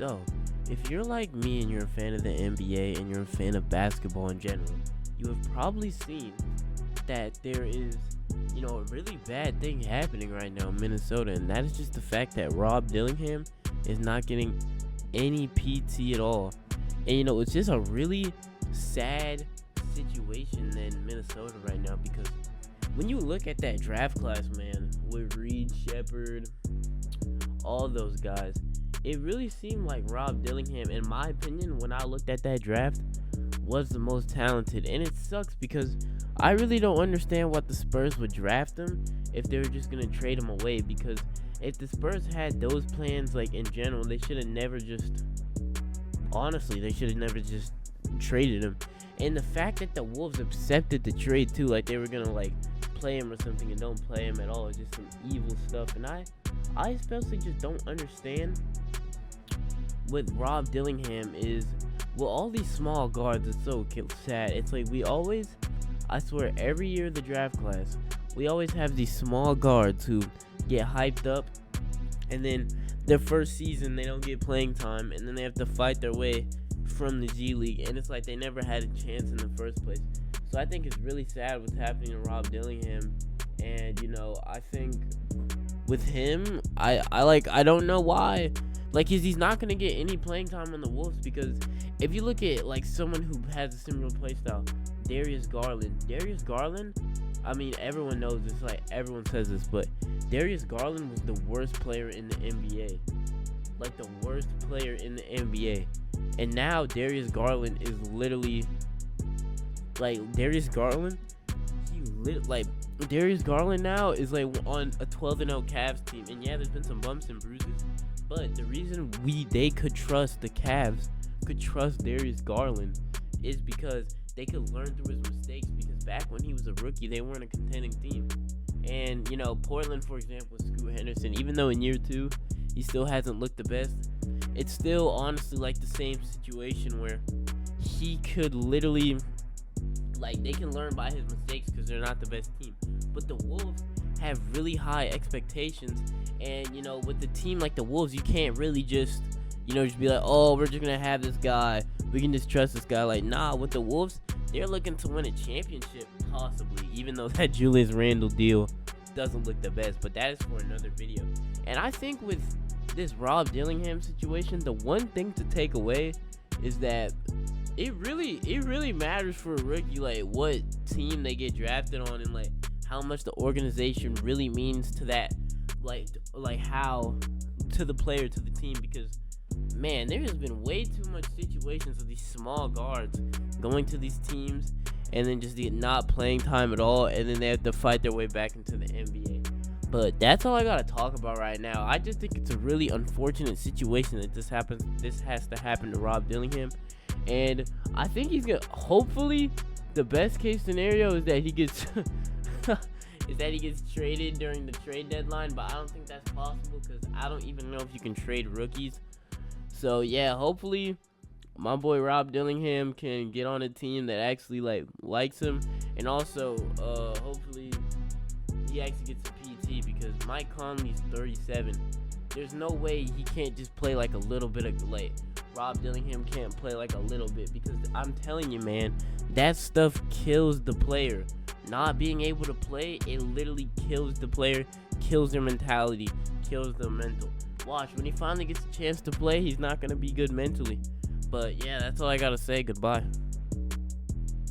So, if you're like me and you're a fan of the NBA and you're a fan of basketball in general, you have probably seen that there is, a really bad thing happening right now in Minnesota, and that is just the fact that Rob Dillingham is not getting any PT at all. And, it's just a really sad situation in Minnesota right now, because when you look at that draft class, man, with Reed, Shepard, all those guys, it really seemed like Rob Dillingham, in my opinion, when I looked at that draft, was the most talented. And it sucks because I really don't understand what the Spurs would draft him if they were just going to trade him away. Because if the Spurs had those plans, like, in general, they should have never just, honestly, they should have never just traded him. And the fact that the Wolves accepted the trade, too, like they were going to, like, play him or something and don't play him at all, is just some evil stuff. And I especially just don't understand with Rob Dillingham is, well, all these small guards are so sad. It's like I swear, every year of the draft class, we always have these small guards who get hyped up, and then their first season, they don't get playing time, and then they have to fight their way from the G League, and it's like they never had a chance in the first place. So I think it's really sad what's happening to Rob Dillingham, and, I think with him, I don't know why. Like, he's not going to get any playing time on the Wolves, because if you look at, like, someone who has a similar play style, Darius Garland, I mean, everyone knows this, like, everyone says this, but Darius Garland was the worst player in the NBA. Like, the worst player in the NBA. And now Darius Garland is literally, Darius Garland now is, like, on a 12-0 Cavs team. And yeah, there's been some bumps and bruises, but the reason the Cavs could trust Darius Garland is because they could learn through his mistakes, because back when he was a rookie, they weren't a contending team. And, Portland, for example, with Scoot Henderson, even though in year 2, he still hasn't looked the best, it's still honestly like the same situation where he could literally, they can learn by his mistakes because they're not the best team. But the Wolves have really high expectations, and, with the team like the Wolves, you can't really just be like, oh, we're just going to have this guy, we can just trust this guy. Like, nah, with the Wolves, they're looking to win a championship, possibly, even though that Julius Randle deal doesn't look the best, but that is for another video. And I think with this Rob Dillingham situation, the one thing to take away is that it really matters for a rookie, like, what team they get drafted on, and, like, how much the organization really means to that, like how to the player, to the team, because, man, there has been way too much situations of these small guards going to these teams and then just not playing time at all, and then they have to fight their way back into the NBA. But that's all I gotta talk about right now. I just think it's a really unfortunate situation that this has to happen to Rob Dillingham, and I think he's gonna, hopefully, the best case scenario is that he gets traded during the trade deadline, but I don't think that's possible, because I don't even know if you can trade rookies. So yeah, hopefully my boy Rob Dillingham can get on a team that actually likes him, and also hopefully he actually gets a PT, because Mike Conley's 37. There's no way he can't just play like a little bit of, Rob Dillingham can't play like a little bit, because I'm telling you, man, that stuff kills the player. Not being able to play, it literally kills the player, kills their mentality, kills their mental. Watch, when he finally gets a chance to play, he's not going to be good mentally. But yeah, that's all I got to say. Goodbye.